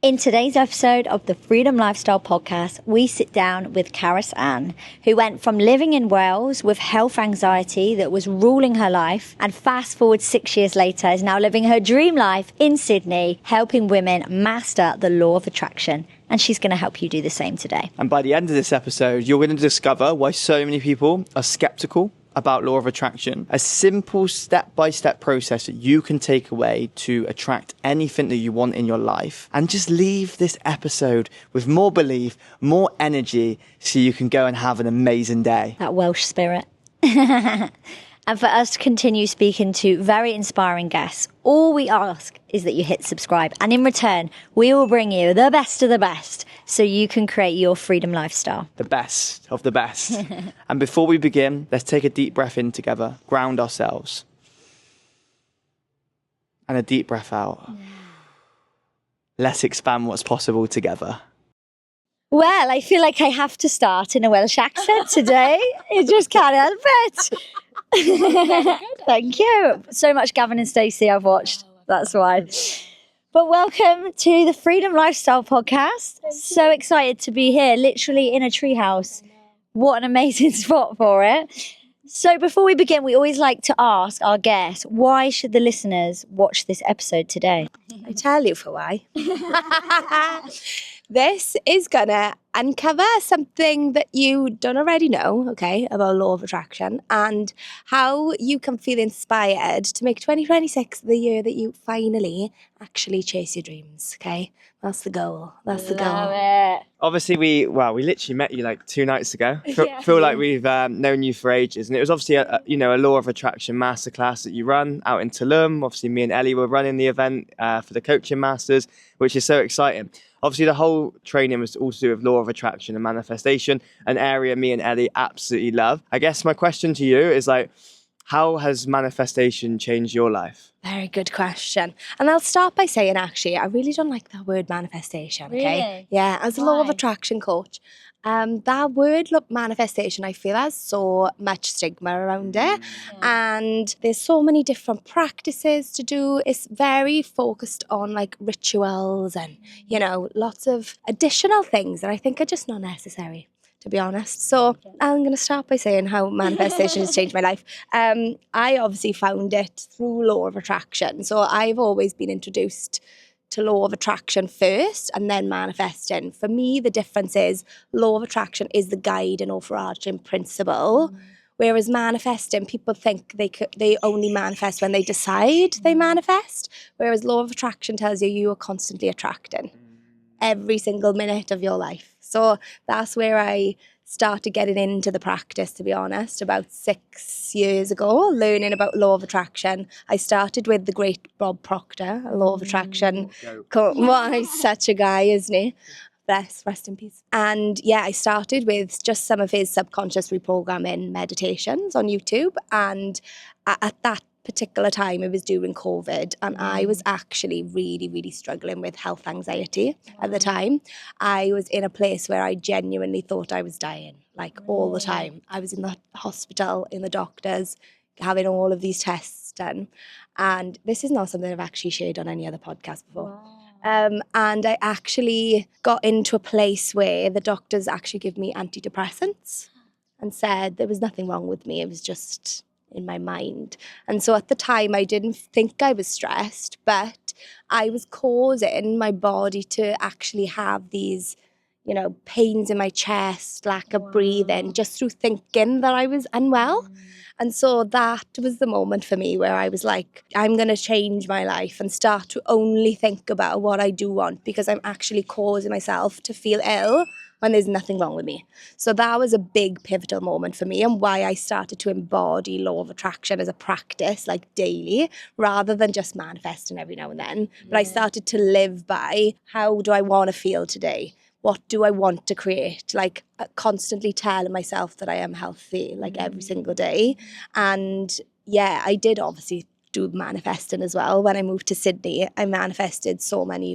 In today's episode of the Freedom Lifestyle Podcast, we sit down with Karys, who went from living in Wales with health anxiety that was ruling her life, and fast forward 6 years later is now living her dream life in Sydney, helping women master the law of attraction. And she's going to help you do the same today. And by the end of this episode, you're going to discover why so many people are skeptical about law of attraction. A simple step-by-step process that you can take away to attract anything that you want in your life. And just leave this episode with more belief, more energy, so you can go and have an amazing day. That Welsh spirit. And for us to continue speaking to very inspiring guests, all we ask is that you hit subscribe. And in return, we will bring you the best of the best so you can create your freedom lifestyle. The best of the best. And before we begin, let's take a deep breath in together, ground ourselves. And a deep breath out. Let's expand what's possible together. Well, I feel like I have to start in a Welsh accent today. I just can't help it. Thank you. So much Gavin and Stacey I've watched. That's why. But welcome to the Freedom Lifestyle Podcast. So excited to be here, literally in a treehouse. What an amazing spot for it. So before we begin, we always like to ask our guests, why should the listeners watch this episode today? I tell you for why. This is gonna uncover something that you don't already know, okay, about law of attraction and how you can feel inspired to make 2026 the year that you finally actually chase your dreams, okay? That's the goal. That's the goal. Love it. Obviously, we literally met you like 2 nights ago. Feel like we've known you for ages. And it was obviously a law of attraction masterclass that you run out in Tulum. Obviously, me and Ellie were running the event for the coaching masters, which is so exciting. Obviously, the whole training was all to do with law of attraction and manifestation, an area me and Ellie absolutely love. I guess my question to you is how has manifestation changed your life? Very good question. And I'll start by saying, actually, I really don't like that word manifestation, okay? Really? Yeah, as a law of attraction coach, that word, manifestation, I feel has so much stigma around it. And there's so many different practices to do. It's very focused on rituals and, lots of additional things that I think are just not necessary, to be honest. So I'm going to start by saying how manifestation has changed my life. I obviously found it through law of attraction. So I've always been introduced to law of attraction first and then manifesting. For me, the difference is law of attraction is the guide and overarching principle. Whereas manifesting, people think they only manifest when they decide they manifest. Whereas law of attraction tells you are constantly attracting every single minute of your life. So that's where I started getting into the practice, to be honest, about 6 years ago, learning about law of attraction. I started with the great Bob Proctor, a law of attraction. Well, he's such a guy, isn't he? Rest in peace. And yeah, I started with just some of his subconscious reprogramming meditations on YouTube. And at that particular time, it was during COVID, and I was actually really, really struggling with health anxiety at the time. I was in a place where I genuinely thought I was dying, all the time. I was in the hospital, in the doctors, having all of these tests done. And this is not something I've actually shared on any other podcast before. And I actually got into a place where the doctors actually gave me antidepressants and said there was nothing wrong with me. It was just in my mind. And so at the time, I didn't think I was stressed, but I was causing my body to actually have these, pains in my chest, lack of breathing, just through thinking that I was unwell. And so that was the moment for me where I was like, I'm going to change my life and start to only think about what I do want, because I'm actually causing myself to feel ill when there's nothing wrong with me. So that was a big pivotal moment for me, and why I started to embody law of attraction as a practice, daily, rather than just manifesting every now and then. But I started to live by, how do I want to feel today? What do I want to create? Constantly telling myself that I am healthy, every single day. And yeah, I did obviously do manifesting as well. When I moved to Sydney, I manifested so many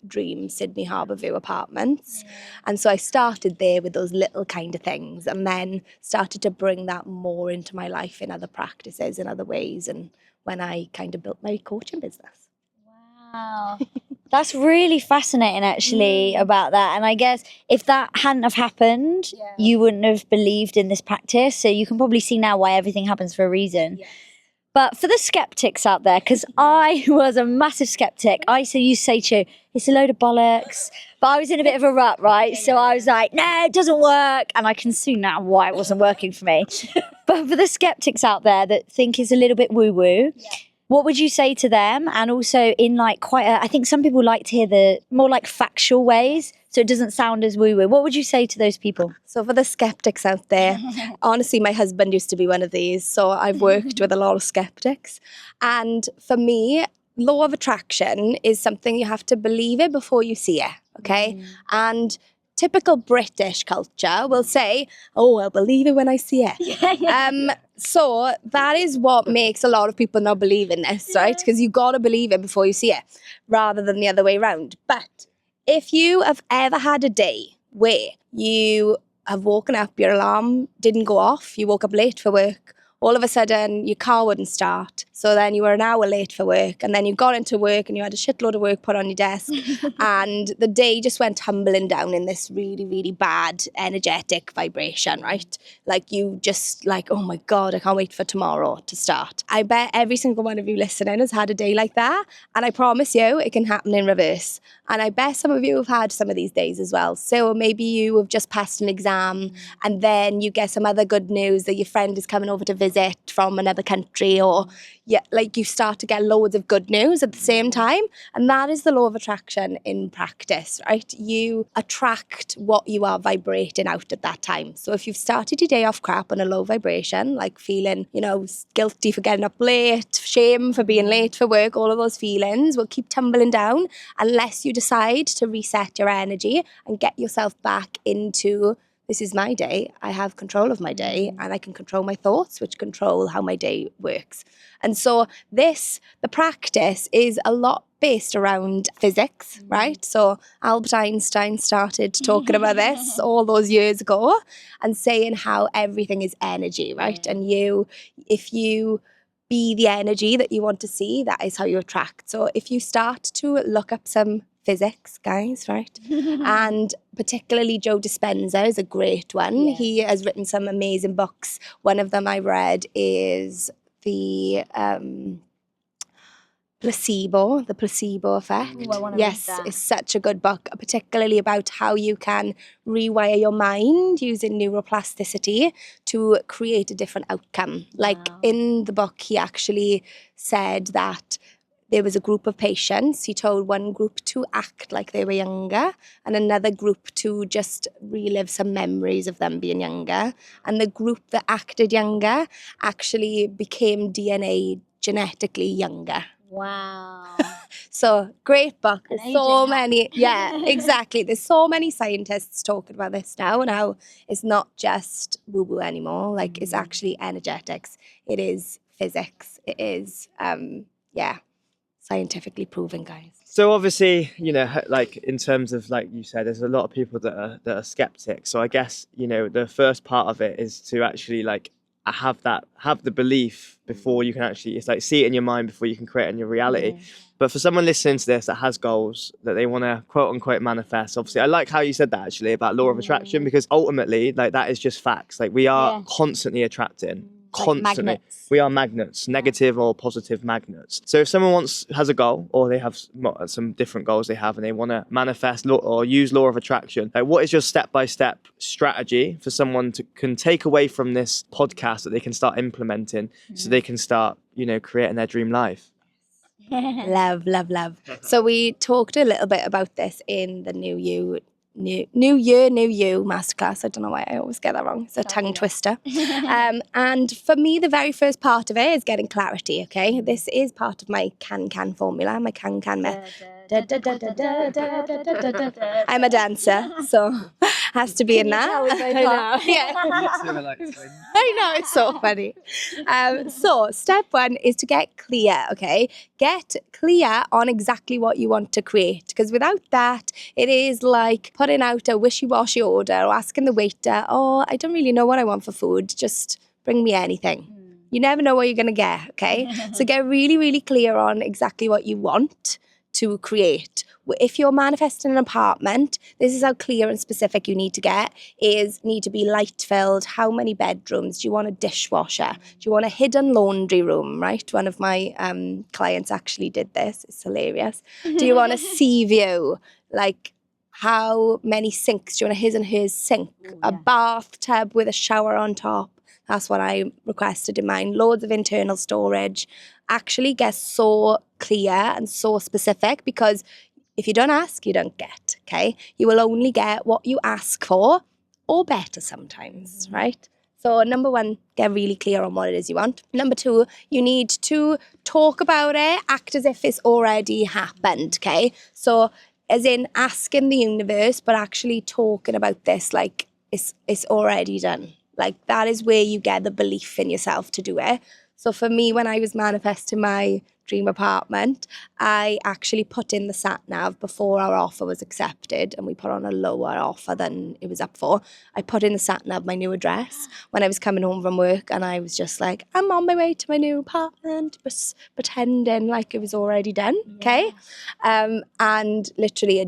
dream Sydney Harbourview apartments. And so I started there with those little kind of things, and then started to bring that more into my life in other practices, in other ways. And when I kind of built my coaching business. Wow. That's really fascinating, actually, about that. And I guess if that hadn't have happened, you wouldn't have believed in this practice. So you can probably see now why everything happens for a reason. Yes. But for the skeptics out there, because I was a massive skeptic, I used to say to you, it's a load of bollocks. But I was in a bit of a rut, right? So I was like, no, it doesn't work. And I can see now why it wasn't working for me. But for the skeptics out there that think it's a little bit woo-woo, what would you say to them? And also in like I think some people like to hear the more like factual ways, so it doesn't sound as woo-woo. What would you say to those people? So for the skeptics out there, honestly, my husband used to be one of these. So I've worked with a lot of skeptics. And for me, law of attraction is something you have to believe it before you see it, okay? And typical British culture will say, oh, I'll believe it when I see it. So that is what makes a lot of people not believe in this, right? Because you got to believe it before you see it, rather than the other way around. But if you have ever had a day where you have woken up, your alarm didn't go off, you woke up late for work, all of a sudden your car wouldn't start, so then you were an hour late for work, and then you got into work and you had a shitload of work put on your desk and the day just went tumbling down in this really, really bad energetic vibration, right? Like you just like, oh my God, I can't wait for tomorrow to start. I bet every single one of you listening has had a day like that, and I promise you it can happen in reverse. And I bet some of you have had some of these days as well. So maybe you have just passed an exam and then you get some other good news that your friend is coming over to visit from another country, or like you start to get loads of good news at the same time. And that is the law of attraction in practice, right? You attract what you are vibrating out at that time. So if you've started your day off crap on a low vibration, like feeling, guilty for getting up late, shame for being late for work, all of those feelings will keep tumbling down unless you decide to reset your energy and get yourself back into, this is my day, I have control of my day, and I can control my thoughts, which control how my day works. And so the practice is a lot based around physics, right? So Albert Einstein started talking about this all those years ago and saying how everything is energy, right? And if you be the energy that you want to see, that is how you attract. So if you start to look up some physics, guys, right? And particularly Joe Dispenza is a great one. Yeah. He has written some amazing books. One of them I read is the placebo effect. Ooh, yes, it's such a good book, particularly about how you can rewire your mind using neuroplasticity to create a different outcome. Like in the book, he actually said that there was a group of patients. He told one group to act like they were younger and another group to just relive some memories of them being younger. And the group that acted younger actually became DNA genetically younger. Wow. So great book. There's so many. Yeah, exactly. There's so many scientists talking about this now and how it's not just woo-woo anymore. Like it's actually energetics. It is physics. It is, scientifically proven, guys. So obviously, like in terms of, like you said, there's a lot of people that are skeptics. So I guess, the first part of it is to actually like have the belief before you can actually, it's like see it in your mind before you can create it in your reality. But for someone listening to this that has goals that they want to quote unquote manifest, obviously I like how you said that actually about law of attraction, because ultimately like that is just facts. Like we are constantly attracting. Constantly. Like we are magnets, negative or positive magnets. So if someone has a goal, or they have some different goals they have and they want to manifest or use law of attraction, like what is your step-by-step strategy for someone can take away from this podcast that they can start implementing so they can start, creating their dream life? Love. So we talked a little bit about this in the New Year, New You masterclass. I don't know why I always get that wrong. It's a tongue twister. And for me, the very first part of it is getting clarity, okay? This is part of my CanCan formula, my CanCan method. I'm a dancer, so has to be in that. I know. Yeah. I know, it's so funny. So step one is to get clear, okay? Get clear on exactly what you want to create, because without that, it is like putting out a wishy-washy order or asking the waiter, oh, I don't really know what I want for food, just bring me anything. You never know what you're going to get, okay? So get really, really clear on exactly what you want to create. If you're manifesting an apartment, this is how clear and specific you need to get, is need to be light filled. How many bedrooms? Do you want a dishwasher? Do you want a hidden laundry room, right? One of my clients actually did this. It's hilarious. Do you want a sea view? Like, how many sinks? Do you want a his and hers sink? A bathtub with a shower on top? That's what I requested in mine. Loads of internal storage. Actually get so clear and so specific, because if you don't ask, you don't get, okay? You will only get what you ask for, or better sometimes, right? So number one, get really clear on what it is you want. Number two, you need to talk about it, act as if it's already happened, okay? So as in asking the universe, but actually talking about this like it's already done. Like, that is where you get the belief in yourself to do it. So for me, when I was manifesting my dream apartment, I actually put in the sat nav before our offer was accepted, and we put on a lower offer than it was up for. I put in the sat nav my new address when I was coming home from work, and I was just like, I'm on my way to my new apartment, but pretending like it was already done, okay? And literally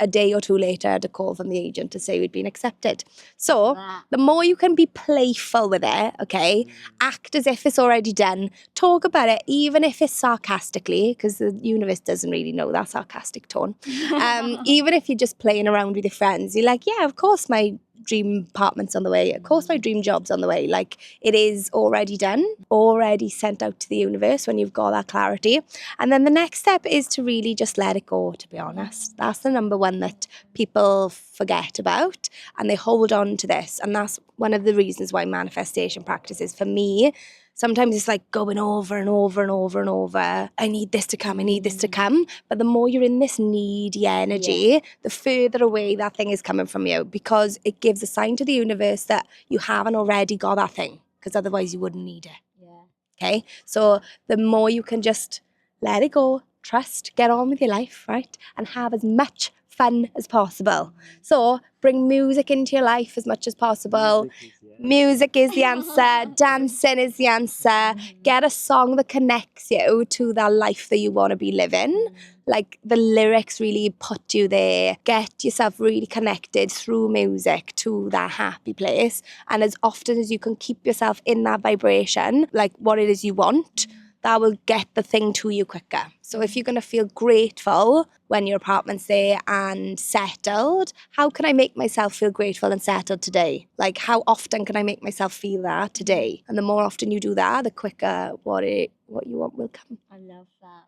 a day or two later, I had a call from the agent to say we'd been accepted. So the more you can be playful with it, okay, act as if it's already done, talk about it, even if it's sarcastically, because the universe doesn't really know that sarcastic tone. Even if you're just playing around with your friends, you're like, yeah, of course my dream apartment's on the way. Of course my dream job's on the way. Like, it is already done, already sent out to the universe when you've got that clarity. And then the next step is to really just let it go, to be honest. That's the number one that people forget about, and they hold on to this. And that's one of the reasons why manifestation practices, for me, sometimes it's like going over and over and over and over. I need this to come, I need this to come. But the more you're in this needy energy, the further away that thing is coming from you, because it gives a sign to the universe that you haven't already got that thing, because otherwise you wouldn't need it. Okay? So the more you can just let it go, trust, get on with your life, right? And have as much fun as possible. So bring music into your life as much as possible. Music is the answer. Dancing is the answer. Get a song that connects you to that life that you want to be living. Like, the lyrics really put you there. Get yourself really connected through music to that happy place. And as often as you can keep yourself in that vibration, like what it is you want, that will get the thing to you quicker. So if you're going to feel grateful when your apartment's there and settled, how can I make myself feel grateful and settled today? Like, how often can I make myself feel that today? And the more often you do that, the quicker what you want will come. I love that.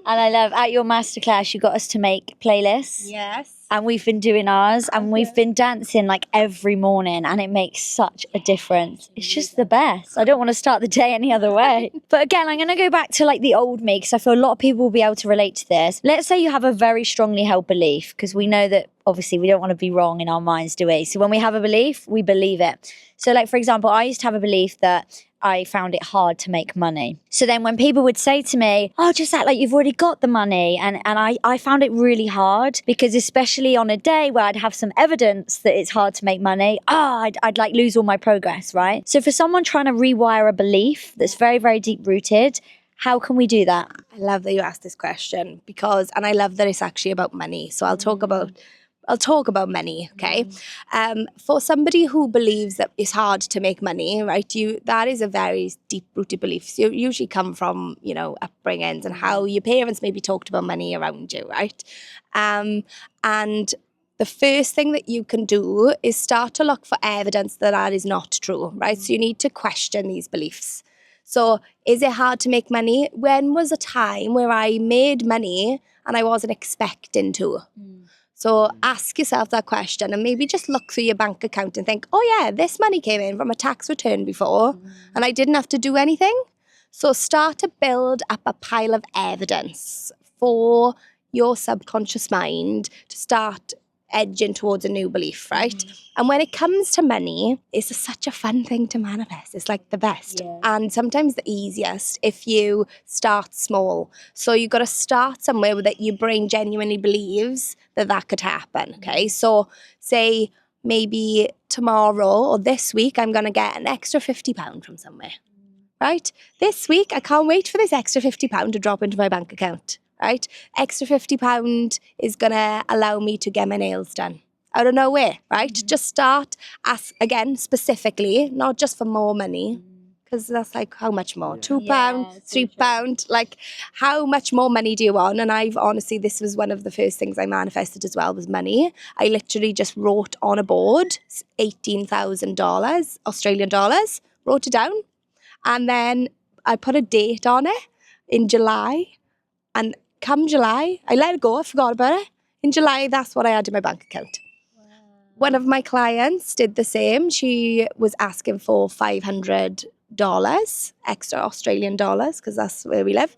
And I love, at your masterclass, you got us to make playlists. Yes. And we've been doing ours, and we've been dancing like every morning, and it makes such a difference. It's just the best. I don't want to start the day any other way. But again, I'm going to go back to like the old me, because I feel a lot of people will be able to relate to this. Let's say you have a very strongly held belief, because we know that obviously we don't want to be wrong in our minds, do we? So when we have a belief, we believe it. So like, for example, I used to have a belief that I found it hard to make money. So then when people would say to me, oh, just act like you've already got the money. And I found it really hard, because especially on a day where I'd have some evidence that it's hard to make money, I'd like lose all my progress, right? So for someone trying to rewire a belief that's very, very deep rooted, how can we do that? I love that you asked this question, and I love that it's actually about money. So I'll talk about money, okay? For somebody who believes that it's hard to make money, right? That is a very deep-rooted belief. So you usually come from, upbringings and how your parents maybe talked about money around you, right? And the first thing that you can do is start to look for evidence that is not true, right? So you need to question these beliefs. So is it hard to make money? When was a time where I made money and I wasn't expecting to? So ask yourself that question, and maybe just look through your bank account and think, oh yeah, this money came in from a tax return before and I didn't have to do anything. So start to build up a pile of evidence for your subconscious mind to start edging towards a new belief, right? And when it comes to money, it's such a fun thing to manifest. It's like the best. And sometimes the easiest if you start small. So you've got to start somewhere that your brain genuinely believes that could happen, okay? So say maybe tomorrow or this week, I'm going to get an extra £50 from somewhere, right? This week, I can't wait for this extra £50 to drop into my bank account. right? Extra £50 is going to allow me to get my nails done. Out of nowhere, right? Just start, ask again, specifically, not just for more money, because that's like, how much more? £2, £3, like, how much more money do you want? And I've honestly, this was one of the first things I manifested as well, was money. I literally just wrote on a board, $18,000, Australian dollars, wrote it down. And then I put a date on it in July. And come July, I let it go, I forgot about it. In July, that's what I had in my bank account. One of my clients did the same. She was asking for $500 extra Australian dollars, because that's where we live.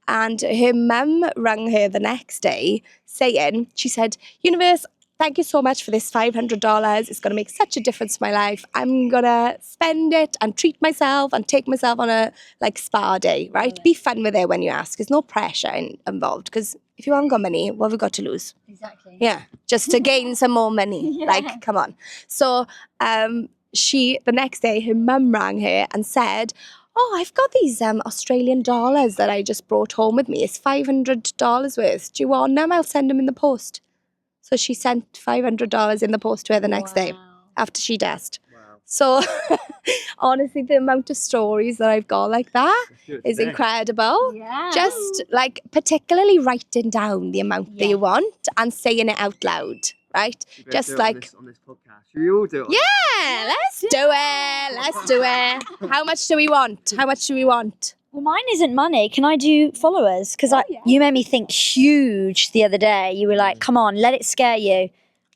And her mum rang her the next day saying, she said, universe, thank you so much for this $500. It's going to make such a difference to my life. I'm going to spend it and treat myself and take myself on a spa day, right? Be fun with it when you ask. There's no pressure involved, because if you haven't got money, what have we got to lose? Exactly. Yeah, just to gain some more money. Like, come on. So the next day, her mum rang her and said, oh, I've got these Australian dollars that I just brought home with me. It's $500 worth. Do you want them? I'll send them in the post. So she sent $500 in the post to her the next day after she'd asked. So honestly, the amount of stories that I've got like that is incredible. Yeah. Just like particularly writing down the amount that you want and saying it out loud, right? Just like on this podcast. Should we all do it? Yeah, let's do it. Let's do it. How much do we want? How much do we want? Well, mine isn't money. Can I do followers? Because you made me think huge the other day. You were like, come on, let it scare you.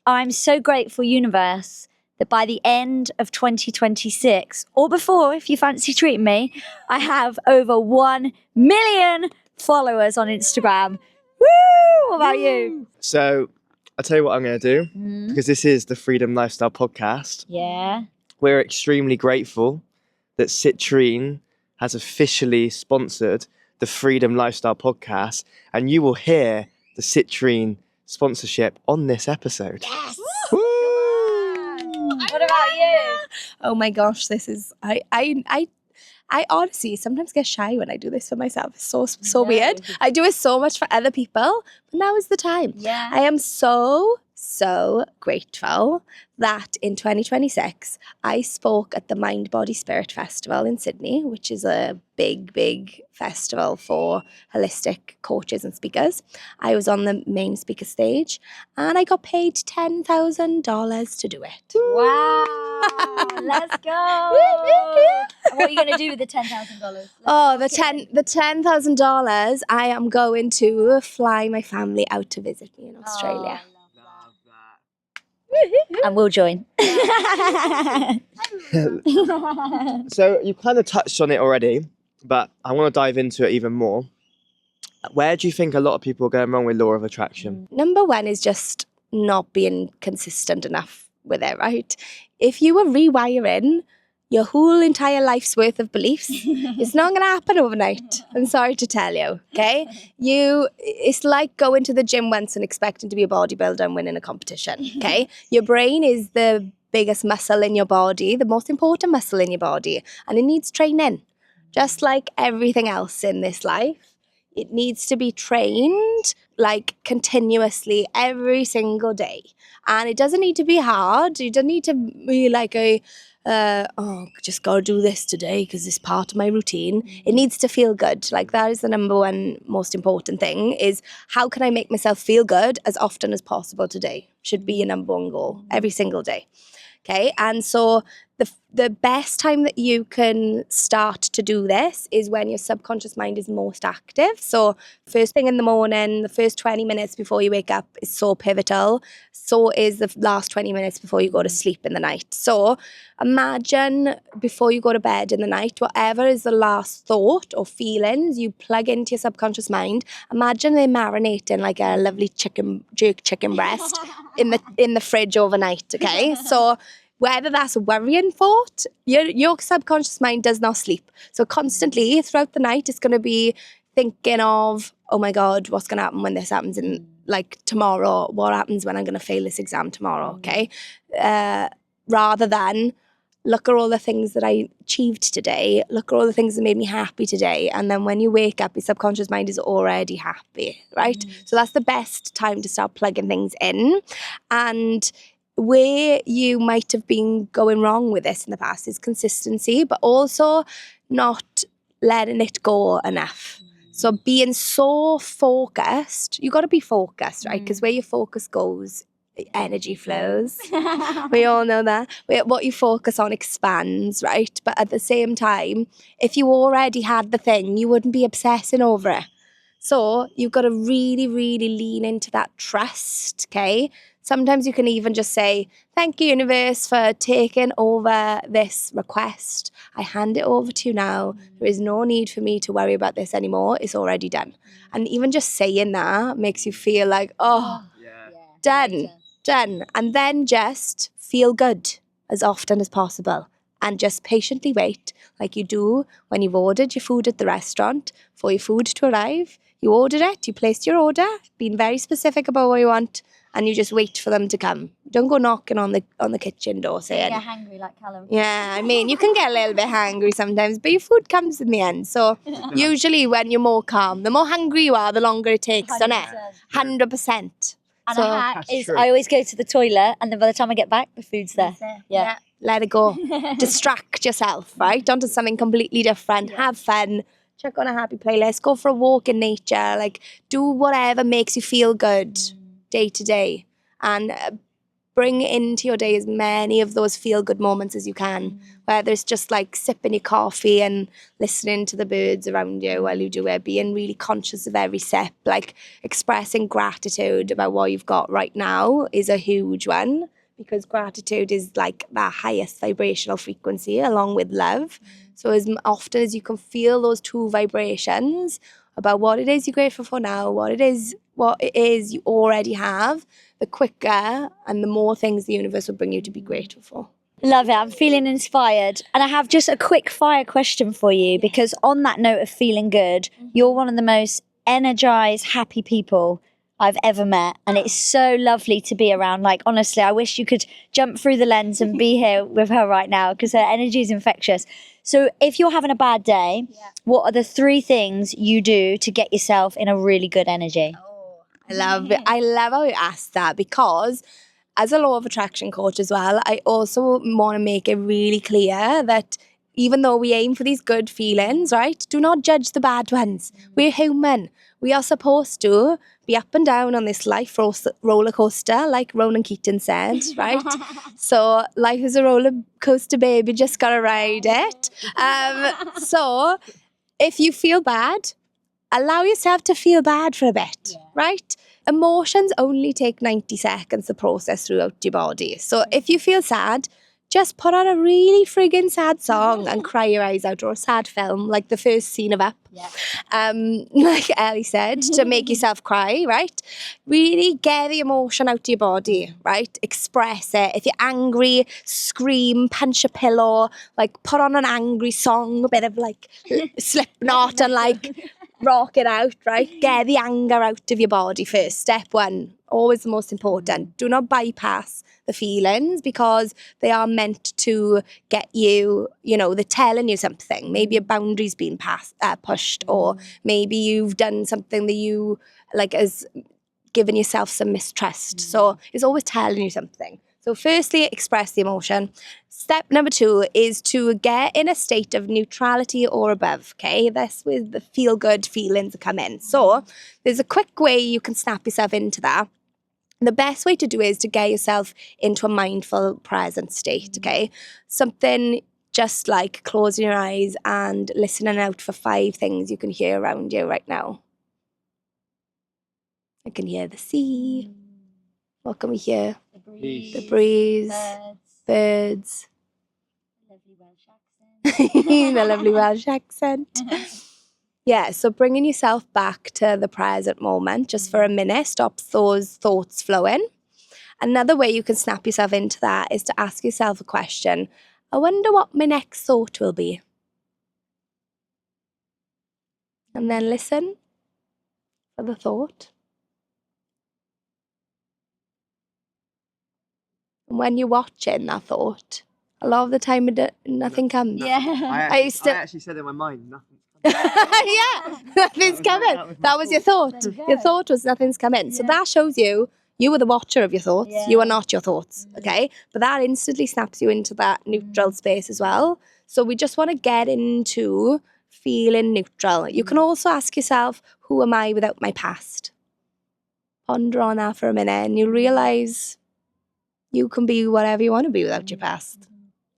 I'm so grateful, universe, that by the end of 2026, or before, if you fancy treating me, I have over 1 million followers on Instagram. Woo! What about you? So I'll tell you what I'm going to do, because this is the Freedom Lifestyle podcast. Yeah. We're extremely grateful that Citrine has officially sponsored the Freedom Lifestyle podcast, and you will hear the Citrine sponsorship on this episode. Yes! Woo! What about you? Oh my gosh, this is I honestly sometimes get shy when I do this for myself. It's so weird. I do it so much for other people, but now is the time. Yeah. I am so grateful that in 2026 I spoke at the Mind Body Spirit Festival in Sydney, which is a big festival for holistic coaches and speakers. I was on the main speaker stage and I got paid $10,000 to do it. Wow. Let's go. And what are you going to do with the $10,000? Oh, the $10,000 I am going to fly my family out to visit me in Australia. And we'll join. So you kind of touched on it already, but I want to dive into it even more. Where do you think a lot of people are going wrong with law of attraction? Number one is just not being consistent enough with it, right? If you were rewiring your whole entire life's worth of beliefs, it's not going to happen overnight. I'm sorry to tell you, okay? It's like going to the gym once and expecting to be a bodybuilder and winning a competition, okay? Your brain is the biggest muscle in your body, the most important muscle in your body, and it needs training. Just like everything else in this life, it needs to be trained like continuously every single day. And it doesn't need to be hard. You don't need to be like just gotta do this today because it's part of my routine. It needs to feel good. Like that is the number one most important thing, is how can I make myself feel good as often as possible today? Should be your number one goal every single day. Okay, and so the best time that you can start to do this is when your subconscious mind is most active. So first thing in the morning, the first 20 minutes before you wake up is so pivotal. So is the last 20 minutes before you go to sleep in the night. So imagine before you go to bed in the night, whatever is the last thought or feelings you plug into your subconscious mind, imagine they're marinating like a lovely jerk chicken breast in the fridge overnight, okay? So whether that's a worrying thought, your subconscious mind does not sleep. So constantly throughout the night, it's going to be thinking of, oh my God, what's going to happen when this happens in like tomorrow? What happens when I'm going to fail this exam tomorrow? Okay. Rather than look at all the things that I achieved today. Look at all the things that made me happy today. And then when you wake up, your subconscious mind is already happy, right? So that's the best time to start plugging things in. And where you might have been going wrong with this in the past is consistency, but also not letting it go enough. So being so focused, you got to be focused, right? Because where your focus goes, energy flows. We all know that. What you focus on expands, right? But at the same time, if you already had the thing, you wouldn't be obsessing over it. So you've got to really, really lean into that trust, okay? Sometimes you can even just say, thank you, universe, for taking over this request. I hand it over to you now. There is no need for me to worry about this anymore. It's already done. And even just saying that makes you feel like, done. And then just feel good as often as possible. And just patiently wait, like you do when you've ordered your food at the restaurant for your food to arrive. You ordered it, you placed your order, been very specific about what you want, and you just wait for them to come. Don't go knocking on the kitchen door saying... You get hangry like Callum. Yeah, I mean, you can get a little bit hangry sometimes, but your food comes in the end. So usually when you're more calm, the more hungry you are, the longer it takes, doesn't it? 100%. And a hack is I always go to the toilet, and then by the time I get back, the food's there. Yeah. Let it go. Distract yourself, right? Onto something completely different. Have fun. Check on a happy playlist. Go for a walk in nature. Like, do whatever makes you feel good day to day. And bring into your day as many of those feel-good moments as you can. Whether it's just like sipping your coffee and listening to the birds around you while you do it. Being really conscious of every sip. Like, expressing gratitude about what you've got right now is a huge one. Because gratitude is like the highest vibrational frequency along with love. So as often as you can feel those two vibrations about what it is you're grateful for now, what it is you already have, the quicker and the more things the universe will bring you to be grateful for. Love it. I'm feeling inspired. And I have just a quick fire question for you, because on that note of feeling good, you're one of the most energized, happy people I've ever met, and it's so lovely to be around. Like, honestly, I wish you could jump through the lens and be here with her right now, because her energy is infectious. So if you're having a bad day, what are the 3 things you do to get yourself in a really good energy? I love it. I love how you asked that, because as a law of attraction coach as well, I also want to make it really clear that even though we aim for these good feelings, right, do not judge the bad ones. We're human. We are supposed to be up and down on this life roller coaster, like Ronan Keating said, right? So life is a roller coaster, baby, just gotta ride it. So if you feel bad, allow yourself to feel bad for a bit, right? Emotions only take 90 seconds to process throughout your body. So if you feel sad, just put on a really friggin' sad song and cry your eyes out, or a sad film, like the first scene of Up. Like Ellie said, to make yourself cry, right? Really get the emotion out of your body, right? Express it. If you're angry, scream, punch a pillow, like put on an angry song, a bit of like Slipknot and like rock it out, right? Get the anger out of your body first. Step 1, always the most important. Do not bypass the feelings, because they are meant to get you, they're telling you something. Maybe a boundary's been pushed, or maybe you've done something that you like has given yourself some mistrust. So it's always telling you something. So firstly, express the emotion. Step number 2 is to get in a state of neutrality or above, okay? That's where the feel-good feelings come in. So there's a quick way you can snap yourself into that. The best way to do it is to get yourself into a mindful, present state, okay? Something just like closing your eyes and listening out for 5 things you can hear around you right now. I can hear the sea. What can we hear? The breeze. Birds. The lovely Welsh accent. Yeah, so bringing yourself back to the present moment just for a minute, stops those thoughts flowing. Another way you can snap yourself into that is to ask yourself a question. I wonder what my next thought will be. And then listen for the thought. And when you're watching that thought, A lot of the time, nothing comes. Yeah. I actually said in my mind, nothing's coming. Yeah, nothing's coming. That was your thought. Your thought was nothing's coming. So that shows you are the watcher of your thoughts. Yeah. You are not your thoughts, okay? But that instantly snaps you into that neutral space as well. So we just want to get into feeling neutral. You can also ask yourself, who am I without my past? Ponder on that for a minute and you realise you can be whatever you want to be without your past.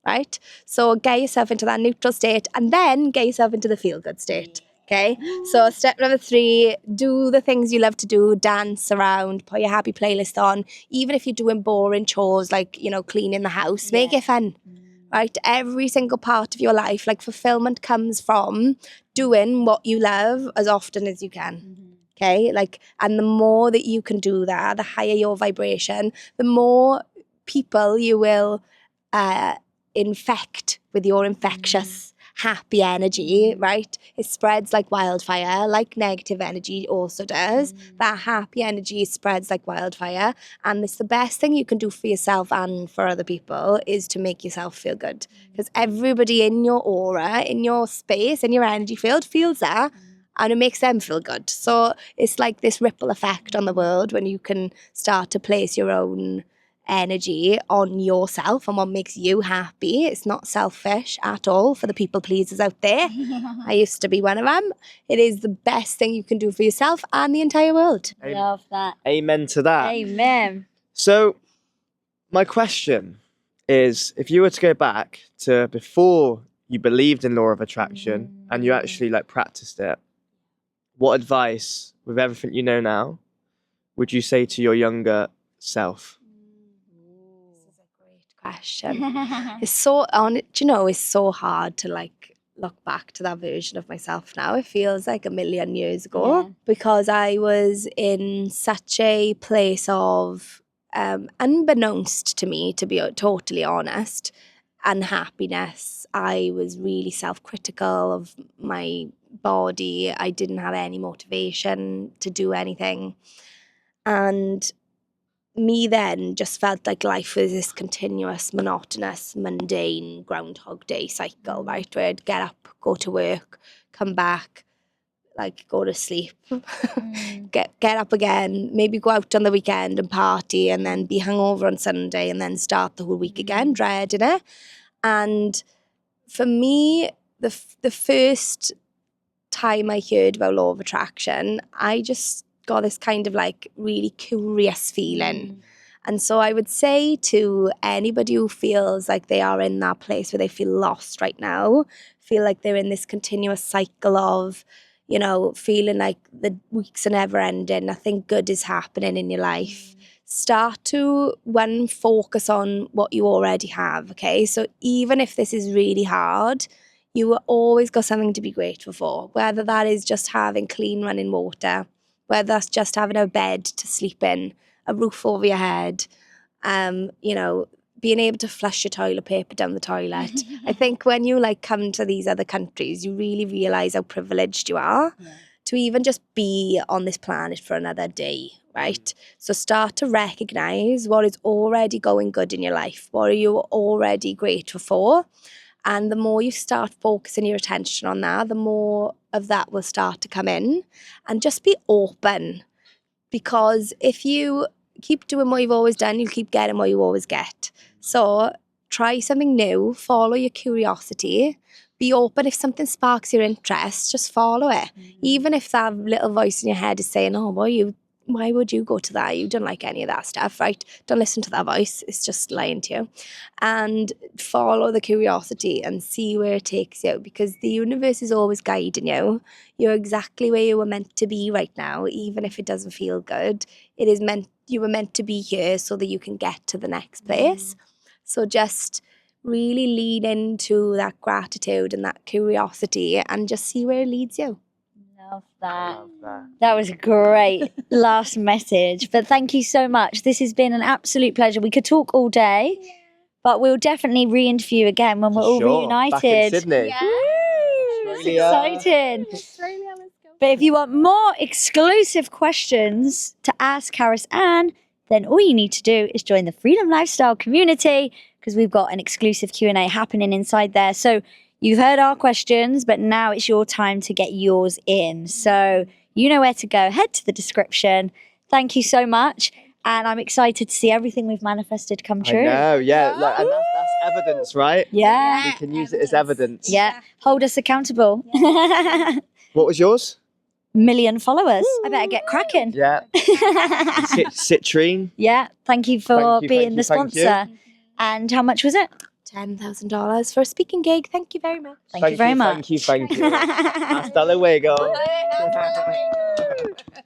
Right? So get yourself into that neutral state and then get yourself into the feel-good state. Okay? So step number 3, do the things you love to do, dance around, put your happy playlist on. Even if you're doing boring chores like, cleaning the house, make it fun. Right? Every single part of your life, like fulfillment comes from doing what you love as often as you can. Okay? And the more that you can do that, the higher your vibration, the more people you will infect with your infectious happy energy, right? It spreads like wildfire, like negative energy also does. That happy energy spreads like wildfire, and it's the best thing you can do for yourself and for other people is to make yourself feel good, because everybody in your aura, in your space, in your energy field feels that, and it makes them feel good. So it's like this ripple effect on the world when you can start to place your own energy on yourself and what makes you happy. It's not selfish at all for the people pleasers out there. I used to be one of them. It is the best thing you can do for yourself and the entire world. Love that. Amen to that. Amen. So my question is, if you were to go back to before you believed in law of attraction and you actually practiced it, what advice, with everything you know now, would you say to your younger self? Question. It's so it's so hard to look back to that version of myself now. It feels like a million years ago because I was in such a place of unbeknownst to me, to be totally honest, unhappiness. I was really self-critical of my body. I didn't have any motivation to do anything, and me then just felt like life was this continuous, monotonous, mundane Groundhog Day cycle, right? Where I'd get up, go to work, come back, go to sleep, get up again, maybe go out on the weekend and party, and then be hungover on Sunday, and then start the whole week again, dreading it. And for me, the first time I heard about law of attraction, I just got this kind of really curious feeling. And so I would say to anybody who feels like they are in that place where they feel lost right now, feel like they're in this continuous cycle of, feeling like the weeks are never ending, nothing good is happening in your life. Start to, focus on what you already have, okay? So even if this is really hard, you will always got something to be grateful for, whether that is just having clean running water, whether that's just having a bed to sleep in, a roof over your head, being able to flush your toilet paper down the toilet. I think when you come to these other countries, you really realise how privileged you are to even just be on this planet for another day, right? So start to recognise what is already going good in your life. What are you already grateful for? And the more you start focusing your attention on that, the more of that will start to come in. And just be open. Because if you keep doing what you've always done, you'll keep getting what you always get. So try something new, follow your curiosity, be open. If something sparks your interest, just follow it. Even if that little voice in your head is saying, oh, why would you go to that? You don't like any of that stuff, right? Don't listen to that voice. It's just lying to you. And follow the curiosity and see where it takes you, because the universe is always guiding you. You're exactly where you were meant to be right now, even if it doesn't feel good. You were meant to be here so that you can get to the next place. So just really lean into that gratitude and that curiosity and just see where it leads you. Love that. That was a great last message. But thank you so much. This has been an absolute pleasure. We could talk all day, but we'll definitely re-interview again when we're all reunited. Back in Sydney. Yeah. Woo! It's exciting. But if you want more exclusive questions to ask Karys Ann, then all you need to do is join the Freedom Lifestyle community, because we've got an exclusive Q&A happening inside there. So you've heard our questions, but now it's your time to get yours in. So you know where to go. Head to the description. Thank you so much. And I'm excited to see everything we've manifested come true. I know, yeah. Like, and that's evidence, right? Yeah. We can use it as evidence. Yeah. Hold us accountable. What was yours? Million followers. I better get cracking. Yeah. Citrine. Yeah. Thank you for being the thank you. sponsor. And how much was it? $10,000 for a speaking gig. Thank you very much. Thank you very much. Thank you. Hasta luego.